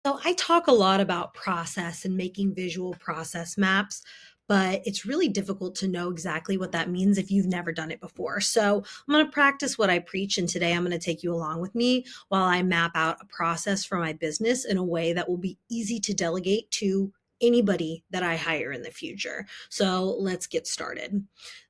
So I talk a lot about process and making visual process maps, but it's really difficult to know exactly what that means if you've never done it before. So I'm going to practice what I preach, and today I'm going to take you along with me while I map out a process for my business in a way that will be easy to delegate to anybody that I hire in the future. So let's get started.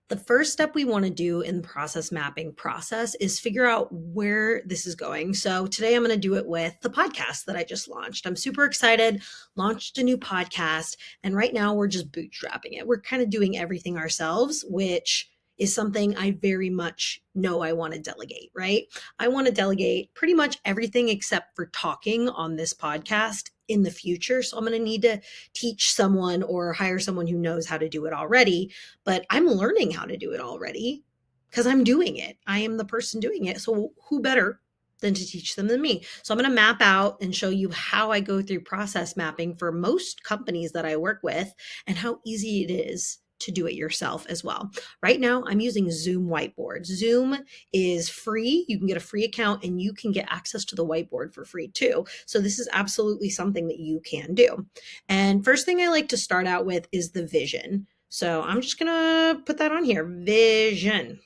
The first step we want to do in the process mapping process is figure out where this is going. So today I'm going to do it with the podcast that I just launched. I'm super excited, launched a new podcast, and right now we're just bootstrapping it. We're kind of doing everything ourselves, which is something I very much know I want to delegate, right? I want to delegate pretty much everything except for talking on this podcast in the future. So I'm going to need to teach someone or hire someone who knows how to do it already, but I'm learning how to do it already because I'm doing it. I am the person doing it. So who better than to teach them than me? So I'm going to map out and show you how I go through process mapping for most companies that I work with and how easy it is to do it yourself as well. Right now, I'm using Zoom whiteboards. Zoom is free. You can get a free account and you can get access to the whiteboard for free too. So this is absolutely something that you can do. And first thing I like to start out with is the vision. So I'm just going to put that on here. Vision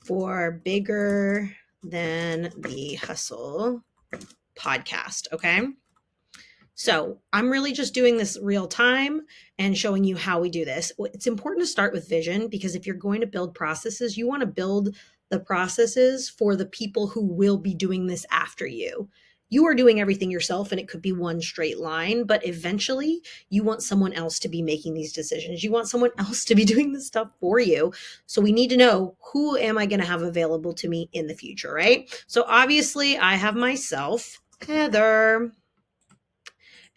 for Bigger Than the Hustle podcast. Okay. So I'm really just doing this real time and showing you how we do this. It's important to start with vision because if you're going to build processes, you want to build the processes for the people who will be doing this after you. You are doing everything yourself and it could be one straight line, but eventually you want someone else to be making these decisions. You want someone else to be doing this stuff for you. So we need to know, who am I going to have available to me in the future, right? So obviously I have myself, Heather.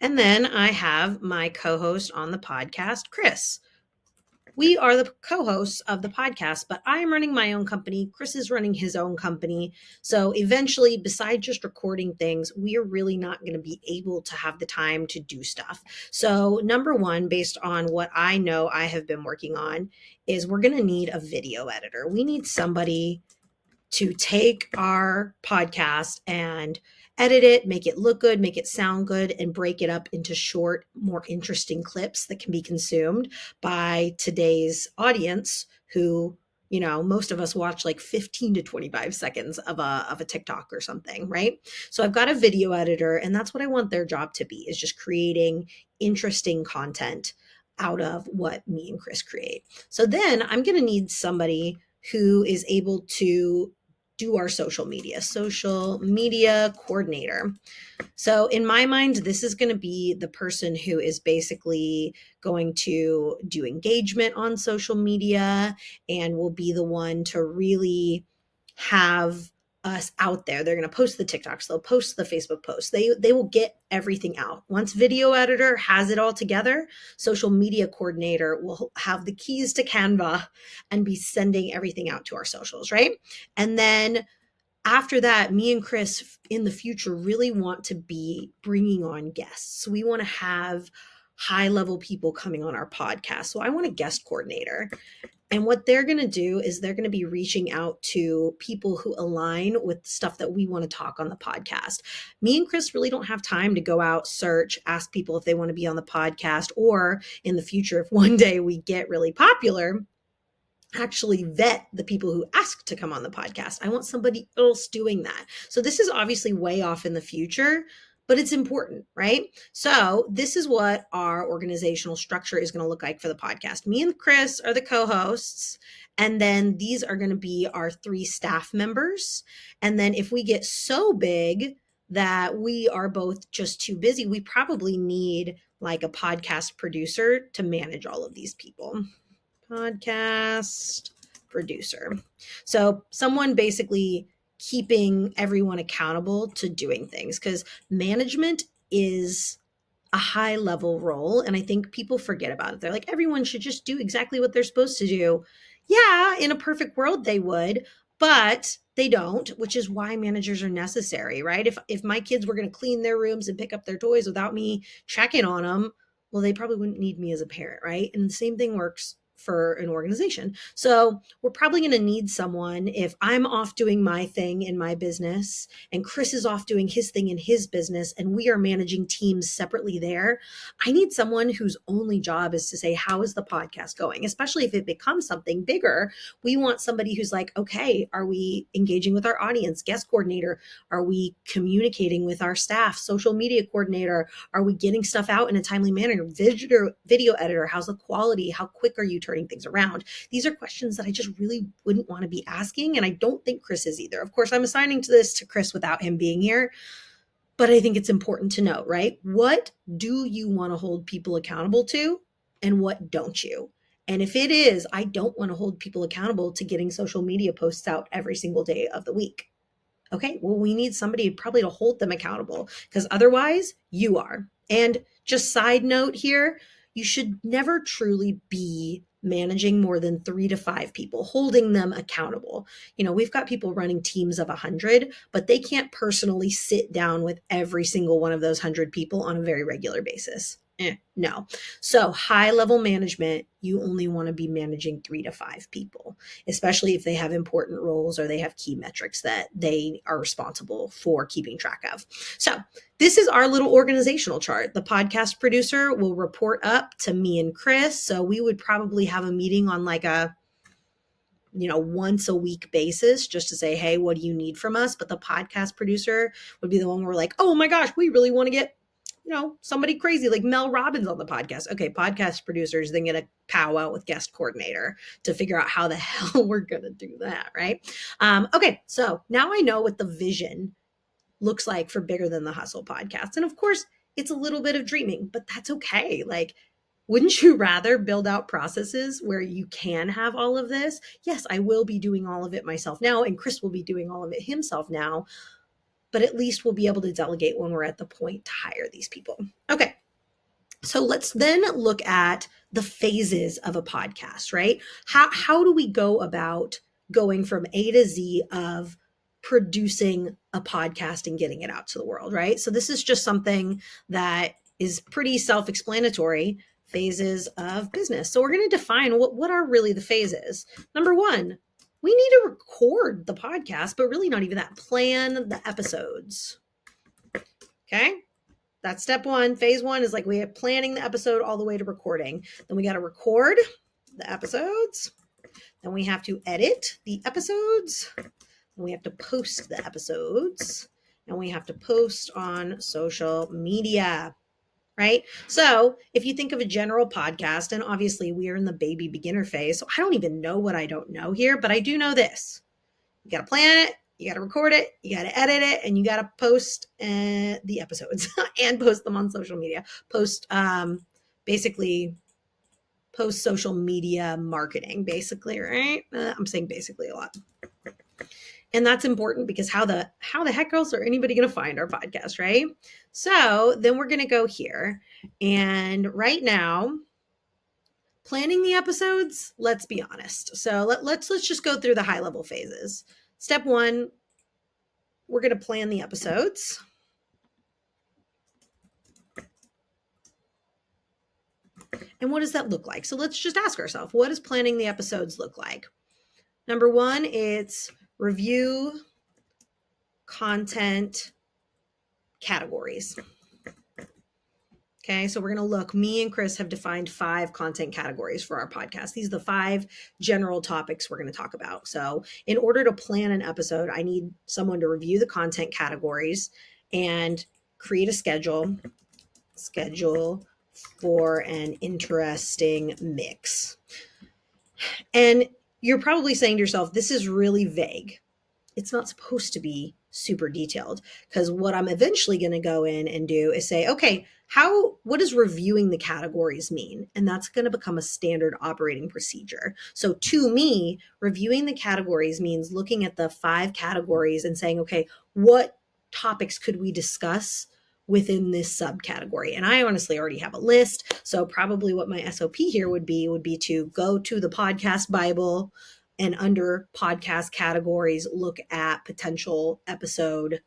And then I have my co host on the podcast, Chris. We are the co hosts of the podcast, but I'm running my own company. Chris is running his own company. So eventually, besides just recording things, we are really not going to be able to have the time to do stuff. So, number one, based on what I know I have been working on, is we're going to need a video editor. We need somebody to take our podcast and edit it, make it look good, make it sound good, and break it up into short, more interesting clips that can be consumed by today's audience who, most of us watch like 15 to 25 seconds of a TikTok or something, right? So I've got a video editor, and that's what I want their job to be, is just creating interesting content out of what me and Chris create. So then I'm going to need somebody who is able to do our social media coordinator. So in my mind, this is going to be the person who is basically going to do engagement on social media and will be the one to really have us out there. They're going to post the TikToks, they'll post the Facebook posts. They will get everything out. Once video editor has it all together, social media coordinator will have the keys to Canva and be sending everything out to our socials, right? And then after that, me and Chris in the future really want to be bringing on guests. We want to have high level people coming on our podcast. So I want a guest coordinator. And what they're going to do is they're going to be reaching out to people who align with stuff that we want to talk on the podcast. Me and Chris really don't have time to go out, search, ask people if they want to be on the podcast, or in the future, if one day we get really popular, actually vet the people who ask to come on the podcast. I want somebody else doing that. So this is obviously way off in the future, but it's important, right? So this is what our organizational structure is going to look like for the podcast. Me and Chris are the co-hosts, and then these are going to be our 3 staff members. And then if we get so big that we are both just too busy, we probably need like a podcast producer to manage all of these people. Podcast producer. So someone basically keeping everyone accountable to doing things, because management is a high level role. And I think people forget about it. They're like, everyone should just do exactly what they're supposed to do. Yeah, in a perfect world, they would, but they don't, which is why managers are necessary, right? If my kids were going to clean their rooms and pick up their toys without me checking on them, well, they probably wouldn't need me as a parent, right? And the same thing works for an organization. So we're probably going to need someone if I'm off doing my thing in my business and Chris is off doing his thing in his business and we are managing teams separately there. I need someone whose only job is to say, how is the podcast going? Especially if it becomes something bigger, we want somebody who's like, okay, are we engaging with our audience? Guest coordinator? Are we communicating with our staff? Social media coordinator? Are we getting stuff out in a timely manner? Video editor? How's the quality? How quick are you turning things around? These are questions that I just really wouldn't want to be asking. And I don't think Chris is either. Of course, I'm assigning to this to Chris without him being here. But I think it's important to know, right? What do you want to hold people accountable to and what don't you? And if it is, I don't want to hold people accountable to getting social media posts out every single day of the week. Okay, well, we need somebody probably to hold them accountable because otherwise you are. And just side note here, you should never truly be managing more than 3 to 5 people, holding them accountable. We've got people running teams of 100, but they can't personally sit down with every single one of those 100 people on a very regular basis. No. So high level management, you only want to be managing 3 to 5 people, especially if they have important roles or they have key metrics that they are responsible for keeping track of. So this is our little organizational chart. The podcast producer will report up to me and Chris. So we would probably have a meeting on like a once a week basis just to say, hey, what do you need from us? But the podcast producer would be the one where we're like, oh my gosh, we really want to get somebody crazy like Mel Robbins on the podcast. Okay, podcast producers then get a powwow with guest coordinator to figure out how the hell we're going to do that, right? Okay, so now I know what the vision looks like for Bigger Than the Hustle podcast. And of course, it's a little bit of dreaming, but that's okay. Like, wouldn't you rather build out processes where you can have all of this? Yes, I will be doing all of it myself now, and Chris will be doing all of it himself now. But at least we'll be able to delegate when we're at the point to hire these people. Okay. So let's then look at the phases of a podcast, right? How do we go about going from A to Z of producing a podcast and getting it out to the world, right? So this is just something that is pretty self-explanatory. Phases of business. So we're going to define what are really the phases. Number 1, we need to record the podcast, but really not even that. Plan the episodes. Okay. That's step 1. Phase 1 is like we are planning the episode all the way to recording. Then we got to record the episodes. Then we have to edit the episodes. Then we have to post the episodes. And we have to post on social media. Right? So if you think of a general podcast, and obviously we are in the baby beginner phase, so I don't even know what I don't know here, but I do know this. You got to plan it, you got to record it, you got to edit it, and you got to post the episodes and post them on social media. Basically post social media marketing, basically, right? I'm saying basically a lot. And that's important because how the heck else are anybody going to find our podcast, right? So then we're going to go here. And right now, planning the episodes, let's be honest. So let's just go through the high level phases. Step 1, we're going to plan the episodes. And what does that look like? So let's just ask ourselves, what does planning the episodes look like? Number 1, it's review content categories. Okay, so we're going to look, me and Chris have defined 5 content categories for our podcast. These are the 5 general topics we're going to talk about. So in order to plan an episode, I need someone to review the content categories and create a schedule for an interesting mix. And you're probably saying to yourself, this is really vague. It's not supposed to be super detailed, because what I'm eventually going to go in and do is say, okay, what does reviewing the categories mean? And that's going to become a standard operating procedure. So to me, reviewing the categories means looking at the 5 categories and saying, okay, what topics could we discuss within this subcategory? And I honestly already have a list. So probably what my SOP here would be to go to the podcast Bible and under podcast categories, look at potential episode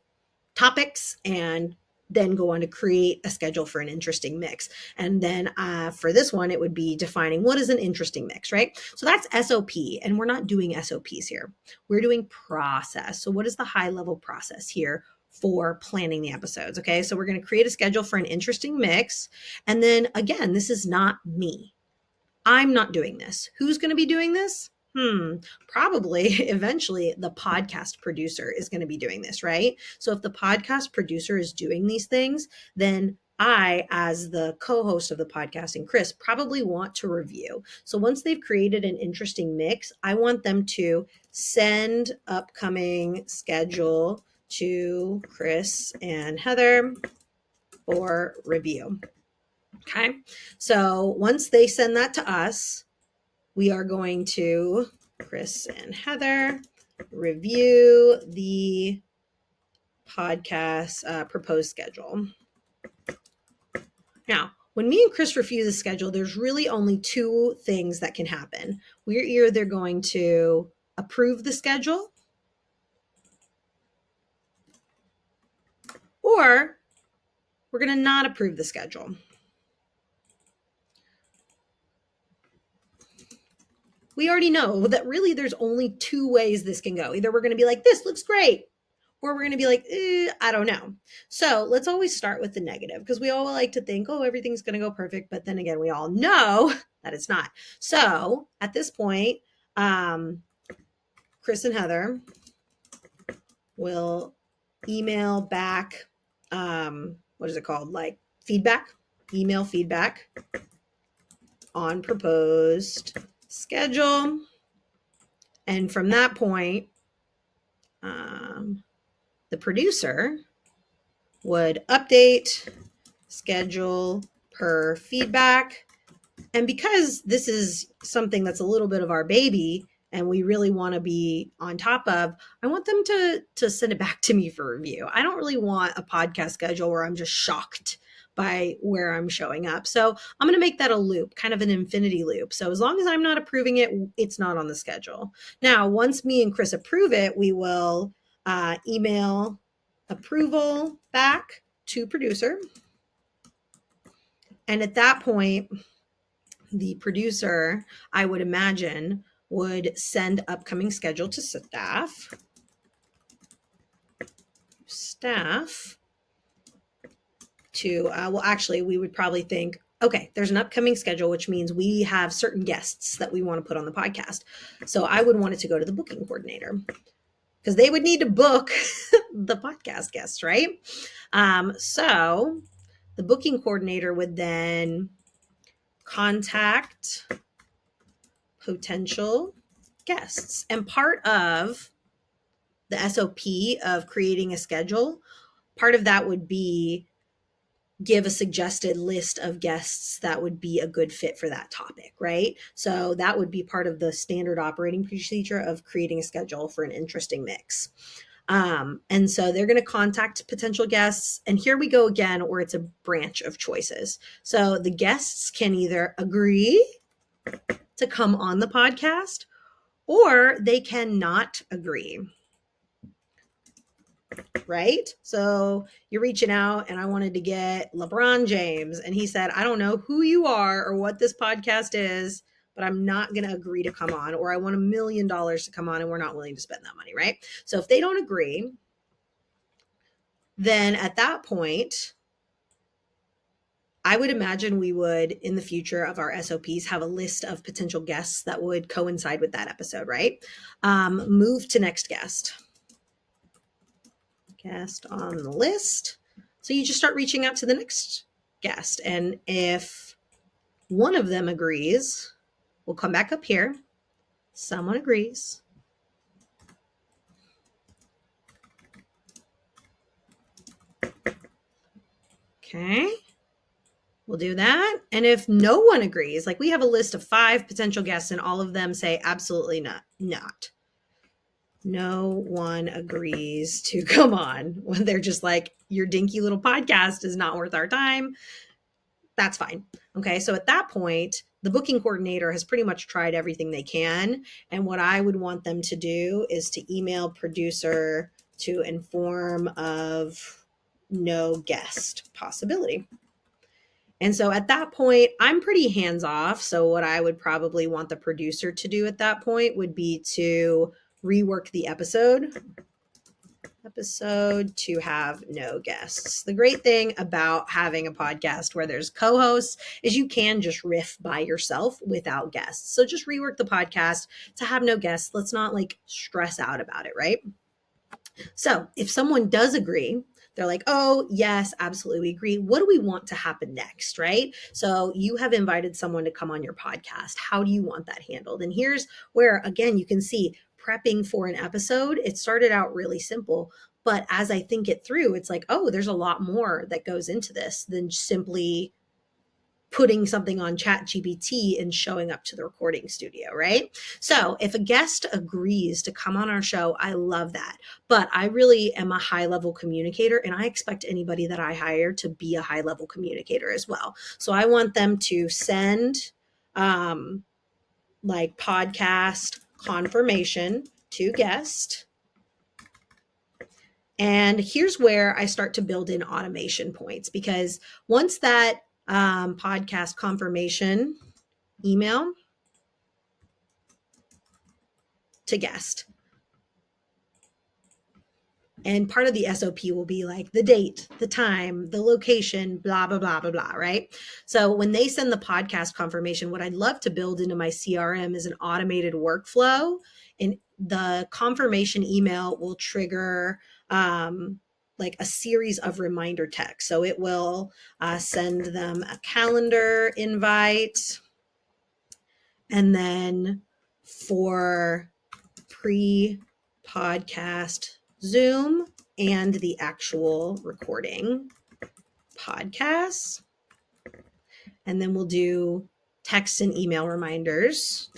topics and then go on to create a schedule for an interesting mix. And then for this one, it would be defining what is an interesting mix, right? So that's SOP, and we're not doing SOPs here. We're doing process. So what is the high level process here for planning the episodes? Okay, so we're going to create a schedule for an interesting mix. And then again, this is not me. I'm not doing this. Who's going to be doing this? Probably eventually the podcast producer is going to be doing this, right? So if the podcast producer is doing these things, then I, as the co-host of the podcast, and Chris probably want to review. So once they've created an interesting mix, I want them to send upcoming schedule to Chris and Heather for review. Okay. So once they send that to us, we are going to, Chris and Heather, review the podcast proposed schedule. Now, when me and Chris review the schedule, there's really only two things that can happen. We're either going to approve the schedule, or we're going to not approve the schedule. We already know that really there's only two ways this can go. Either we're going to be like, this looks great, or we're going to be like, I don't know. So let's always start with the negative, because we all like to think, oh, everything's going to go perfect. But then again, we all know that it's not. So at this point, Chris and Heather will email back, what is it called? Like feedback, email feedback on proposed schedule. And from that point, the producer would update schedule per feedback. And because this is something that's a little bit of our baby and we really want to be on top of, I want them to send it back to me for review. I don't really want a podcast schedule where I'm just shocked by where I'm showing up. So I'm going to make that a loop, kind of an infinity loop. So as long as I'm not approving it, it's not on the schedule. Now, once me and Chris approve it, we will email approval back to producer. And at that point, the producer, I would imagine, would send upcoming schedule to staff to, well, actually, we would probably think, okay, there's an upcoming schedule, which means we have certain guests that we want to put on the podcast. So I would want it to go to the booking coordinator, because they would need to book the podcast guests, right? So the booking coordinator would then contact potential guests. And part of the SOP of creating a schedule, part of that would be give a suggested list of guests that would be a good fit for that topic, right? So that would be part of the standard operating procedure of creating a schedule for an interesting mix. And so they're going to contact potential guests. And here we go again, where it's a branch of choices. So the guests can either agree to come on the podcast, or they cannot agree. Right? So you're reaching out, and I wanted to get LeBron James, and he said, I don't know who you are or what this podcast is, but I'm not going to agree to come on, or I want $1 million to come on and we're not willing to spend that money, right? So if they don't agree, then at that point, I would imagine we would, in the future of our SOPs, have a list of potential guests that would coincide with that episode, right? Move to next guest. Guest on the list. So you just start reaching out to the next guest. And if one of them agrees, we'll come back up here. Someone agrees. Okay. We'll do that. And if no one agrees, like we have a list of 5 potential guests and all of them say absolutely not. No one agrees to come on, when they're just like, your dinky little podcast is not worth our time. That's fine. Okay. So at that point, the booking coordinator has pretty much tried everything they can. And what I would want them to do is to email producer to inform of no guest possibility. And so at that point, I'm pretty hands off. So what I would probably want the producer to do at that point would be to rework the episode to have no guests. The great thing about having a podcast where there's co-hosts is you can just riff by yourself without guests. So just rework the podcast to have no guests. Let's not like stress out about it, right? So if someone does agree, they're like, oh, yes, absolutely we agree. What do we want to happen next, right? So you have invited someone to come on your podcast. How do you want that handled? And here's where, again, you can see prepping for an episode. It started out really simple, but as I think it through, it's like, oh, there's a lot more that goes into this than simply putting something on ChatGPT and showing up to the recording studio, right? So if a guest agrees to come on our show, I love that. But I really am a high level communicator, and I expect anybody that I hire to be a high level communicator as well. So I want them to send like podcast confirmation to guest. And here's where I start to build in automation points, because once that podcast confirmation email to guest, and part of the SOP will be like the date, the time, the location, blah, blah, blah, blah, blah, right? So when they send the podcast confirmation, what I'd love to build into my CRM is an automated workflow. And the confirmation email will trigger like a series of reminder texts. So it will send them a calendar invite. And then for pre-podcast Zoom and the actual recording podcasts. And then we'll do text and email reminders,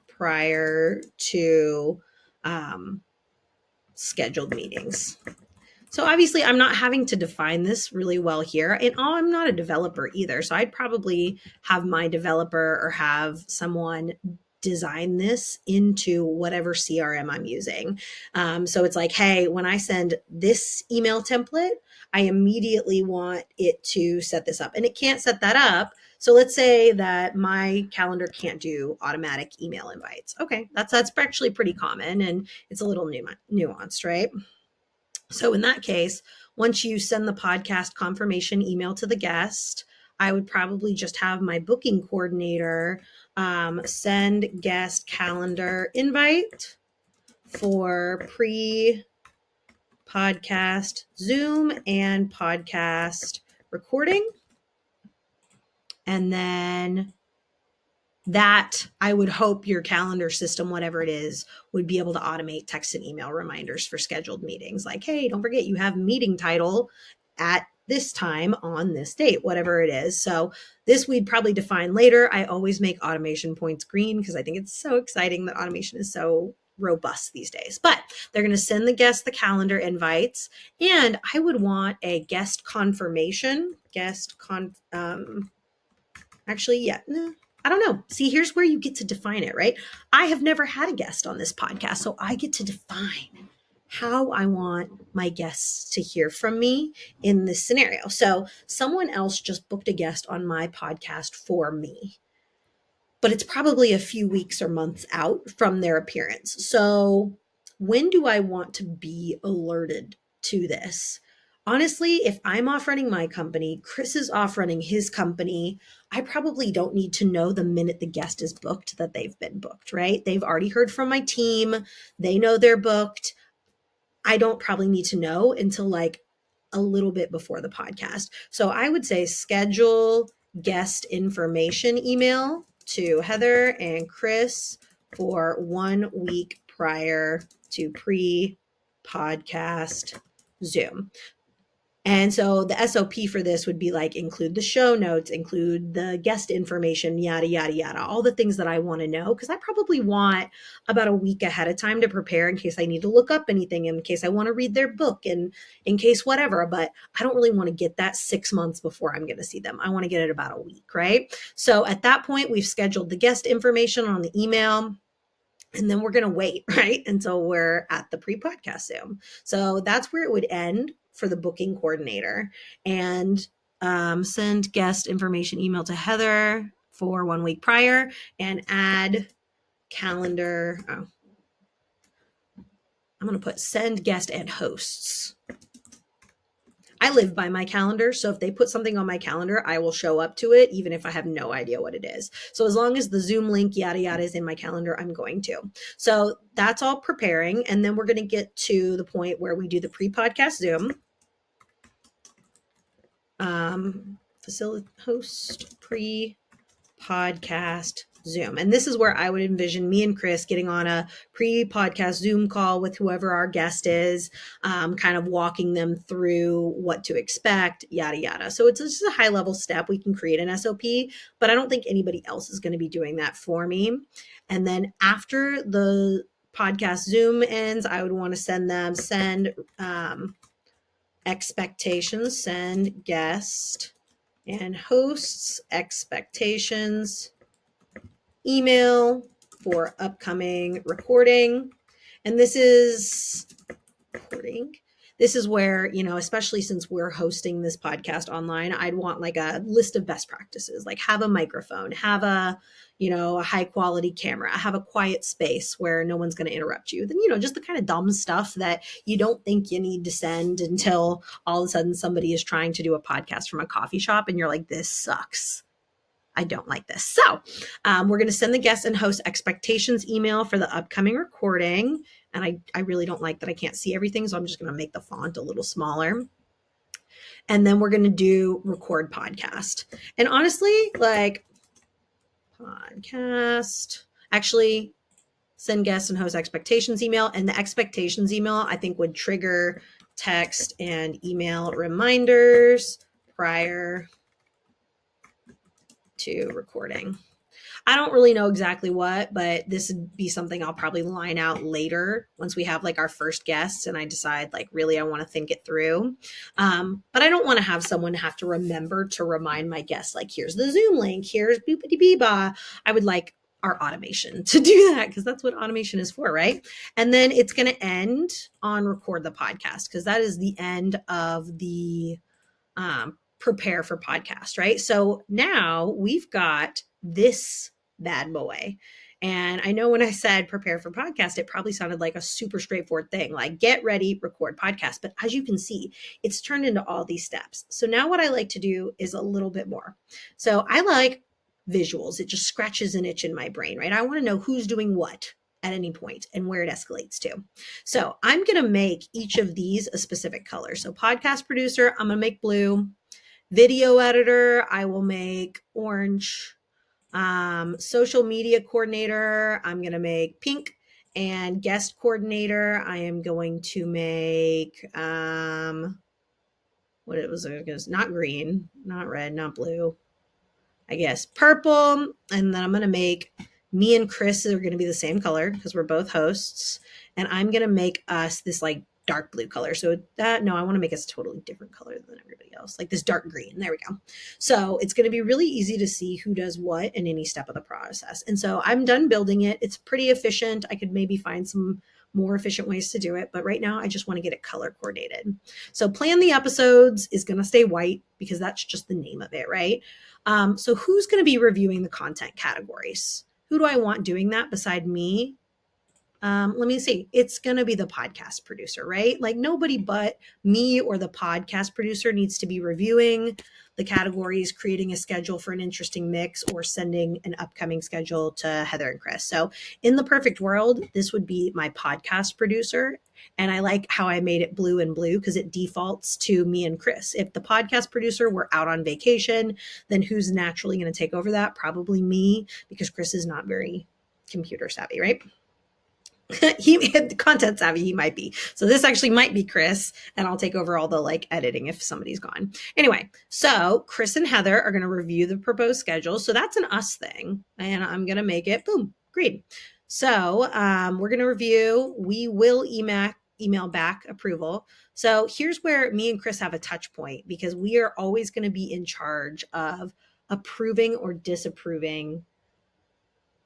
prior to scheduled meetings. So obviously I'm not having to define this really well here, and I'm not a developer either. So I'd probably have my developer or have someone design this into whatever CRM I'm using. So it's like, hey, when I send this email template, I immediately want it to set this up, and it can't set that up. So let's say that my calendar can't do automatic email invites. Okay, that's actually pretty common, and it's a little nuanced, right? So in that case, once you send the podcast confirmation email to the guest, I would probably just have my booking coordinator send guest calendar invite for pre-podcast Zoom and podcast recording. And then that I would hope your calendar system, whatever it is, would be able to automate text and email reminders for scheduled meetings. Like, hey, don't forget you have meeting title at this time on this date, whatever it is. So this we'd probably define later. I always make automation points green because I think it's so exciting that automation is so robust these days. But they're going to send the guest the calendar invites, and I would want a guest confirmation. I don't know. See, here's where you get to define it, right? I have never had a guest on this podcast, so I get to define how I want my guests to hear from me in this scenario. So someone else just booked a guest on my podcast for me, but it's probably a few weeks or months out from their appearance. So when do I want to be alerted to this? Honestly, if I'm off running my company, Chris is off running his company, I probably don't need to know the minute the guest is booked that they've been booked, right? They've already heard from my team. They know they're booked. I don't probably need to know until like a little bit before the podcast. So I would say schedule guest information email to Heather and Chris for 1 week prior to pre-podcast Zoom. And so the SOP for this would be like include the show notes, include the guest information, yada, yada, yada, all the things that I want to know, because I probably want about a week ahead of time to prepare in case I need to look up anything, in case I want to read their book, and in case whatever. But I don't really want to get that 6 months before I'm going to see them. I want to get it about a week, right? So at that point, we've scheduled the guest information on the email. And then we're going to wait, right, until we're at the pre-podcast Zoom. So that's where it would end for the booking coordinator. And send guest information email to Heather for 1 week prior and add calendar. Oh, I'm going to put send guest and hosts. I live by my calendar. So if they put something on my calendar, I will show up to it, even if I have no idea what it is. So as long as the Zoom link, yada, yada is in my calendar, I'm going to. So that's all preparing. And then we're going to get to the point where we do the pre-podcast Zoom. Facilitate host pre-podcast Zoom. And this is where I would envision me and Chris getting on a pre-podcast Zoom call with whoever our guest is, kind of walking them through what to expect, yada, yada. So it's just a high level step. We can create an SOP, but I don't think anybody else is going to be doing that for me. And then after the podcast Zoom ends, I would want to send expectations, send guest and hosts expectations email for upcoming recording. And this is recording. This is where, especially since we're hosting this podcast online, I'd want like a list of best practices, like have a microphone, have a high quality camera, have a quiet space where no one's going to interrupt you. Then, just the kind of dumb stuff that you don't think you need to send until all of a sudden somebody is trying to do a podcast from a coffee shop and you're like, this sucks. I don't like this. So we're going to send the guest and host expectations email for the upcoming recording. And I really don't like that I can't see everything. So I'm just going to make the font a little smaller. And then we're going to do record podcast. And honestly, like podcast, actually send guest and host expectations email. And the expectations email, I think, would trigger text and email reminders prior to recording. I don't really know exactly what, but this would be something I'll probably line out later once we have like our first guests and I decide like really I want to think it through. But I don't want to have someone have to remember to remind my guests, like, here's the Zoom link, here's boopity beeba. I would like our automation to do that because that's what automation is for, right? And then it's going to end on record the podcast because that is the end of the prepare for podcast, right? So now we've got this bad boy. And I know when I said prepare for podcast, it probably sounded like a super straightforward thing, like get ready, record podcast. But as you can see, it's turned into all these steps. So now what I like to do is a little bit more. So I like visuals. It just scratches an itch in my brain, right? I want to know who's doing what at any point and where it escalates to. So I'm going to make each of these a specific color. So podcast producer, I'm going to make blue. Video editor, I will make orange. Social media coordinator, I'm going to make pink. And guest coordinator, I am going to make, what it was, not green, not red, not blue. I guess purple. And then I'm going to make me and Chris are going to be the same color because we're both hosts. And I'm going to make us this like dark blue color. So I want to make us a totally different color than everybody else, like this dark green. There we go. So it's going to be really easy to see who does what in any step of the process. And so I'm done building it. It's pretty efficient. I could maybe find some more efficient ways to do it. But right now I just want to get it color coordinated. So plan the episodes is going to stay white because that's just the name of it, right? So who's going to be reviewing the content categories? Who do I want doing that beside me? Let me see. It's going to be the podcast producer, right? Like nobody but me or the podcast producer needs to be reviewing the categories, creating a schedule for an interesting mix, or sending an upcoming schedule to Heather and Chris. So in the perfect world, this would be my podcast producer. And I like how I made it blue and blue because it defaults to me and Chris. If the podcast producer were out on vacation, then who's naturally going to take over that? Probably me, because Chris is not very computer savvy, right? He content savvy, he might be. So this actually might be Chris, and I'll take over all the like editing if somebody's gone. Anyway, so Chris and Heather are going to review the proposed schedule. So that's an us thing, and I'm going to make it boom green. So we're going to review. We will email back approval. So here's where me and Chris have a touch point because we are always going to be in charge of approving or disapproving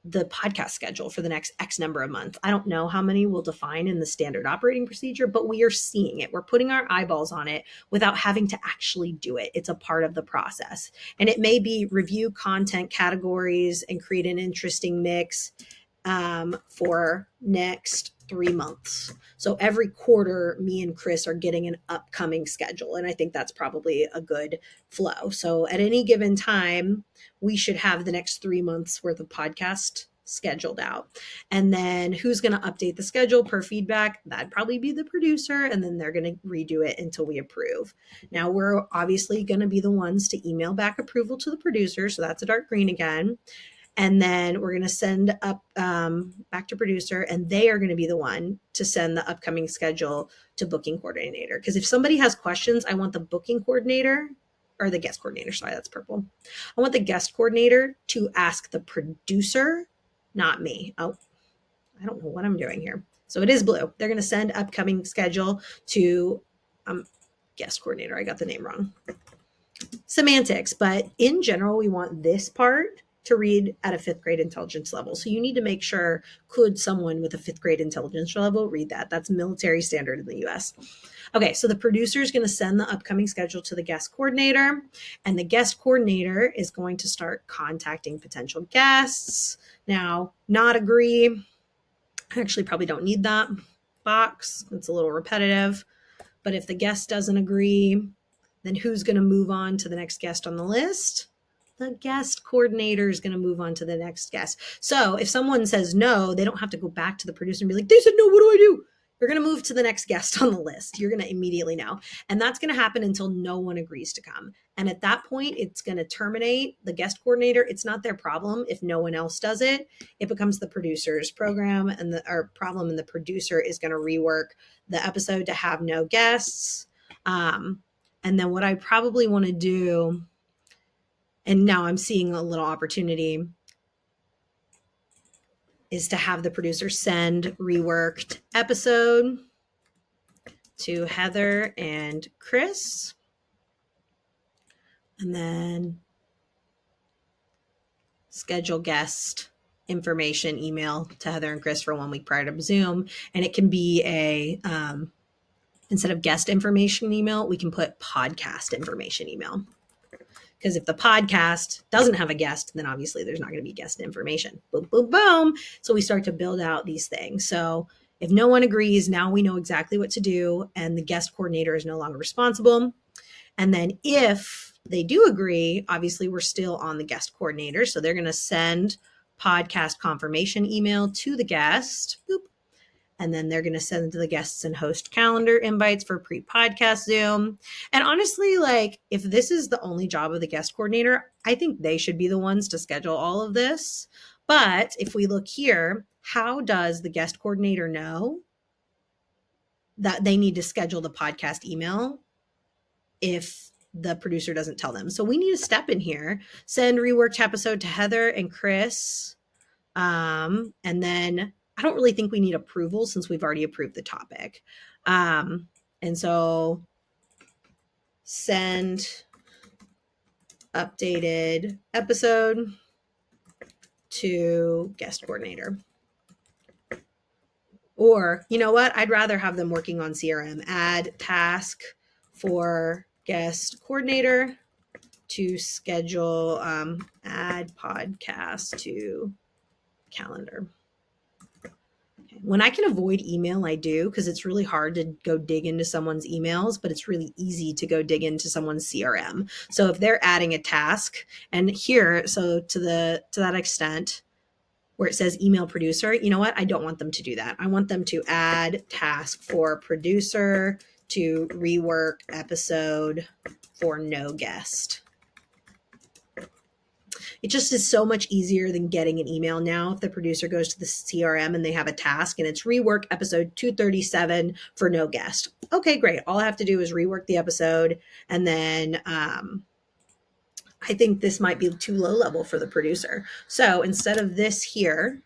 the podcast schedule for the next X number of months. I don't know how many we'll define in the standard operating procedure, but we are seeing it. We're putting our eyeballs on it without having to actually do it. It's a part of the process. And it may be review content categories and create an interesting mix for next 3 months. So every quarter, me and Chris are getting an upcoming schedule. And I think that's probably a good flow. So at any given time, we should have the next 3 months worth of podcast scheduled out. And then who's going to update the schedule per feedback? That'd probably be the producer. And then they're going to redo it until we approve. Now, we're obviously going to be the ones to email back approval to the producer. So that's a dark green again. And then we're going to send up back to producer, and they are going to be the one to send the upcoming schedule to booking coordinator. Because if somebody has questions, I want the booking coordinator or the guest coordinator. Sorry, that's purple. I want the guest coordinator to ask the producer, not me. Oh, I don't know what I'm doing here. So it is blue. They're going to send upcoming schedule to guest coordinator. I got the name wrong. Semantics, but in general, we want this part to read at a 5th grade intelligence level. So you need to make sure, could someone with a 5th grade intelligence level read that? That's military standard in the US. Okay, so the producer is going to send the upcoming schedule to the guest coordinator, and the guest coordinator is going to start contacting potential guests. Now, not agree. I actually probably don't need that box. It's a little repetitive. But if the guest doesn't agree, then who's going to move on to the next guest on the list? The guest coordinator is going to move on to the next guest. So if someone says no, they don't have to go back to the producer and be like, they said no, what do I do? You're going to move to the next guest on the list. You're going to immediately know. And that's going to happen until no one agrees to come. And at that point, it's going to terminate the guest coordinator. It's not their problem if no one else does it. It becomes the producer's program and our problem, and the producer is going to rework the episode to have no guests. And then what I probably want to do, and now I'm seeing a little opportunity, is to have the producer send reworked episode to Heather and Chris. And then schedule guest information email to Heather and Chris for 1 week prior to Zoom. And it can be instead of guest information email, we can put podcast information email. Because if the podcast doesn't have a guest, then obviously there's not going to be guest information. Boom, boom, boom. So we start to build out these things. So if no one agrees, now we know exactly what to do, and the guest coordinator is no longer responsible. And then if they do agree, obviously we're still on the guest coordinator. So they're going to send podcast confirmation email to the guest. Boop. And then they're going to send to the guests and host calendar invites for pre-podcast Zoom. And honestly, like, if this is the only job of the guest coordinator, I think they should be the ones to schedule all of this. But if we look here, how does the guest coordinator know that they need to schedule the podcast email if the producer doesn't tell them? So we need a step in here. Send reworked episode to Heather and Chris. And then I don't really think we need approval since we've already approved the topic. And so send updated episode to guest coordinator. Or, you know what? I'd rather have them working on CRM. Add task for guest coordinator to schedule, add podcast to calendar. When I can avoid email, I do, because it's really hard to go dig into someone's emails, but it's really easy to go dig into someone's CRM. So if they're adding a task, and here, so to that extent, where it says email producer, you know what? I don't want them to do that. I want them to add task for producer to rework episode for no guest. It just is so much easier than getting an email now. If the producer goes to the CRM and they have a task and it's rework episode 237 for no guest. Okay, great. All I have to do is rework the episode. And then I think this might be too low level for the producer. So instead of this here,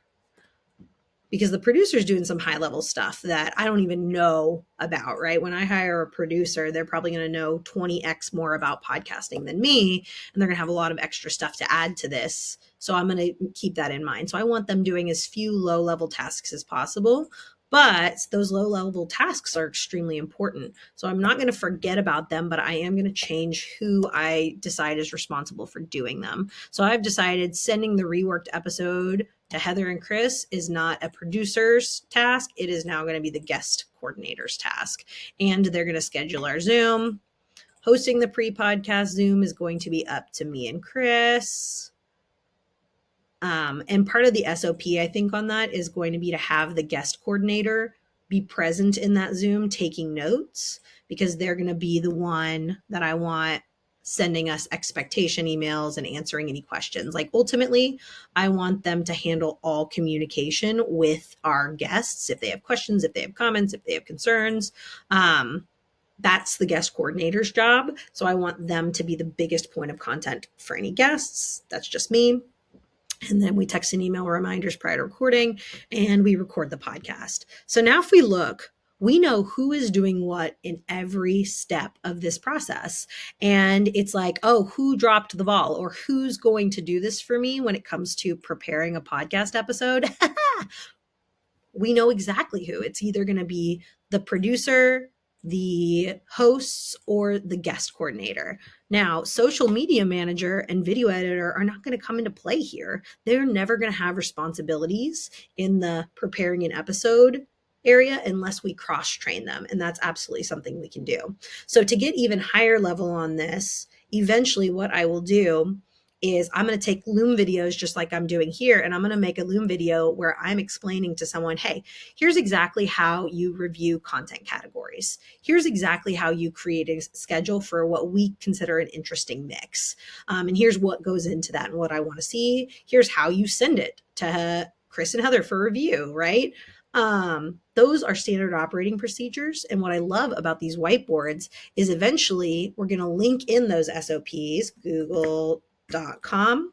because the producer's doing some high level stuff that I don't even know about, right? When I hire a producer, they're probably going to know 20x more about podcasting than me, and they're going to have a lot of extra stuff to add to this. So I'm going to keep that in mind. So I want them doing as few low level tasks as possible. But those low level tasks are extremely important. So I'm not going to forget about them, but I am going to change who I decide is responsible for doing them. So I've decided sending the reworked episode to Heather and Chris is not a producer's task. It is now going to be the guest coordinator's task. And they're going to schedule our Zoom. Hosting the pre-podcast Zoom is going to be up to me and Chris. And part of the SOP, I think, on that is going to be to have the guest coordinator be present in that Zoom taking notes, because they're going to be the one that I want sending us expectation emails and answering any questions. Like, ultimately, I want them to handle all communication with our guests. If they have questions, if they have comments, if they have concerns, that's the guest coordinator's job. So I want them to be the biggest point of contact for any guests. That's just me. And then we text and email reminders prior to recording, and we record the podcast. So now if we look, we know who is doing what in every step of this process. And it's like, oh, who dropped the ball, or who's going to do this for me when it comes to preparing a podcast episode? We know exactly who. It's either going to be the producer, the hosts, or the guest coordinator. Now, social media manager and video editor are not going to come into play here. They're never going to have responsibilities in the preparing an episode area unless we cross-train them. And that's absolutely something we can do. So to get even higher level on this, eventually what I will do is I'm going to take Loom videos just like I'm doing here, and I'm going to make a Loom video where I'm explaining to someone, hey, here's exactly how you review content categories. Here's exactly how you create a schedule for what we consider an interesting mix. And here's what goes into that and what I want to see. Here's how you send it to Chris and Heather for review, right? Those are standard operating procedures. And what I love about these whiteboards is eventually we're going to link in those SOPs, Google.com.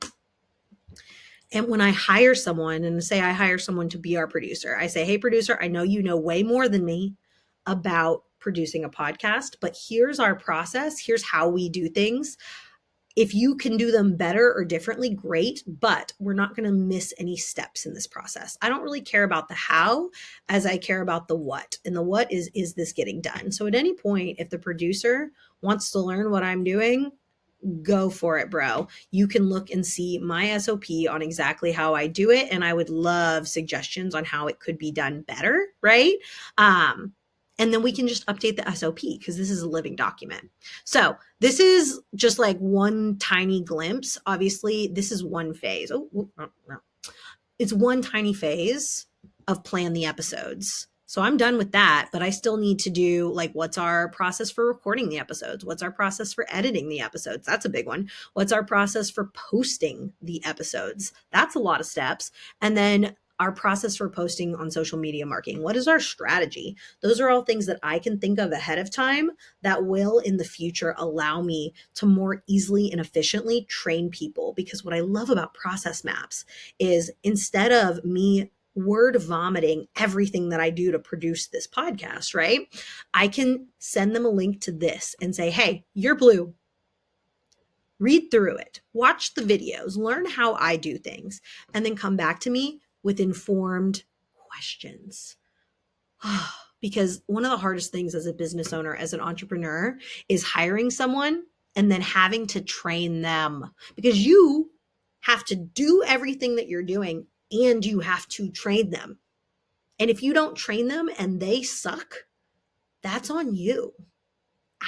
And when I hire someone, and say I hire someone to be our producer, I say, hey, producer, I know you know way more than me about producing a podcast, but here's our process. Here's how we do things. If you can do them better or differently, great, but we're not going to miss any steps in this process. I don't really care about the how as I care about the what. And the what is this getting done? So at any point, if the producer wants to learn what I'm doing, go for it, bro. You can look and see my SOP on exactly how I do it. And I would love suggestions on how it could be done better, right? And then we can just update the SOP because this is a living document. So this is just like one tiny glimpse. Obviously, this is one phase. It's one tiny phase of plan the episodes. So I'm done with that, but I still need to do like, what's our process for recording the episodes? What's our process for editing the episodes? That's a big one. What's our process for posting the episodes? That's a lot of steps. And then our process for posting on social media marketing. What is our strategy? Those are all things that I can think of ahead of time that will in the future allow me to more easily and efficiently train people. Because what I love about process maps is instead of me word vomiting everything that I do to produce this podcast, right? I can send them a link to this and say, hey, you're blue. Read through it, watch the videos, learn how I do things, and then come back to me with informed questions. Because one of the hardest things as a business owner, as an entrepreneur, is hiring someone and then having to train them, because you have to do everything that you're doing and you have to train them. And if you don't train them and they suck, that's on you.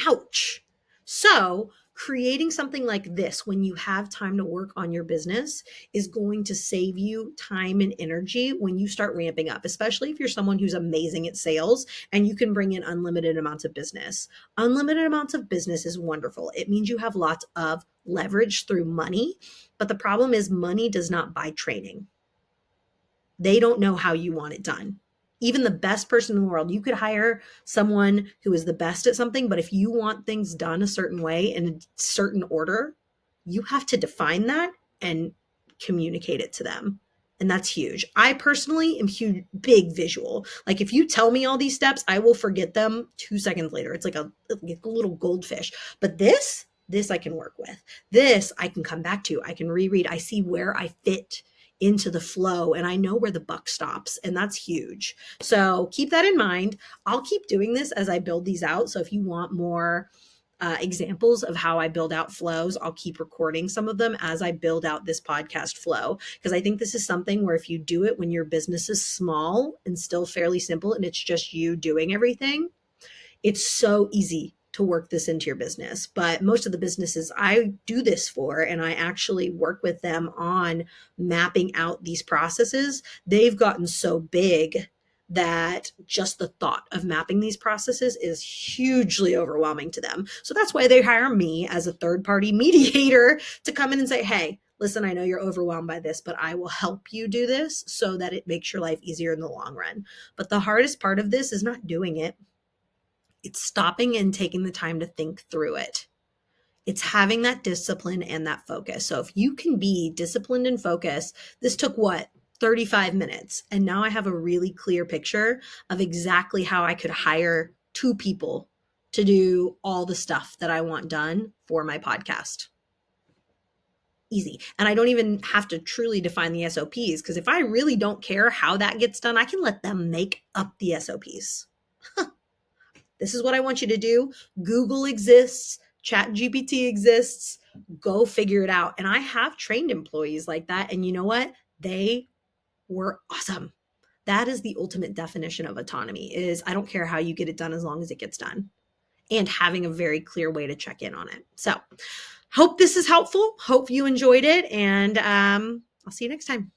Ouch. So creating something like this when you have time to work on your business is going to save you time and energy when you start ramping up, especially if you're someone who's amazing at sales and you can bring in unlimited amounts of business. Unlimited amounts of business is wonderful. It means you have lots of leverage through money, but the problem is money does not buy training. They don't know how you want it done. Even the best person in the world, you could hire someone who is the best at something, but if you want things done a certain way in a certain order, you have to define that and communicate it to them. And that's huge. I personally am huge, big visual. Like if you tell me all these steps, I will forget them 2 seconds later. It's like a little goldfish. But this I can work with. This I can come back to. I can reread. I see where I fit into the flow and I know where the buck stops. And that's huge. So keep that in mind. I'll keep doing this as I build these out. So if you want more examples of how I build out flows, I'll keep recording some of them as I build out this podcast flow. Because I think this is something where if you do it when your business is small and still fairly simple and it's just you doing everything, it's so easy to work this into your business. But most of the businesses I do this for, and I actually work with them on mapping out these processes, they've gotten so big that just the thought of mapping these processes is hugely overwhelming to them. So that's why they hire me as a third-party mediator to come in and say, hey, listen, I know you're overwhelmed by this, but I will help you do this so that it makes your life easier in the long run. But the hardest part of this is not doing it. It's stopping and taking the time to think through it. It's having that discipline and that focus. So if you can be disciplined and focused, this took what? 35 minutes. And now I have a really clear picture of exactly how I could hire 2 people to do all the stuff that I want done for my podcast. Easy. And I don't even have to truly define the SOPs, because if I really don't care how that gets done, I can let them make up the SOPs. This is what I want you to do. Google exists. ChatGPT exists. Go figure it out. And I have trained employees like that. And you know what? They were awesome. That is the ultimate definition of autonomy, is I don't care how you get it done as long as it gets done, and having a very clear way to check in on it. So hope this is helpful. Hope you enjoyed it. And I'll see you next time.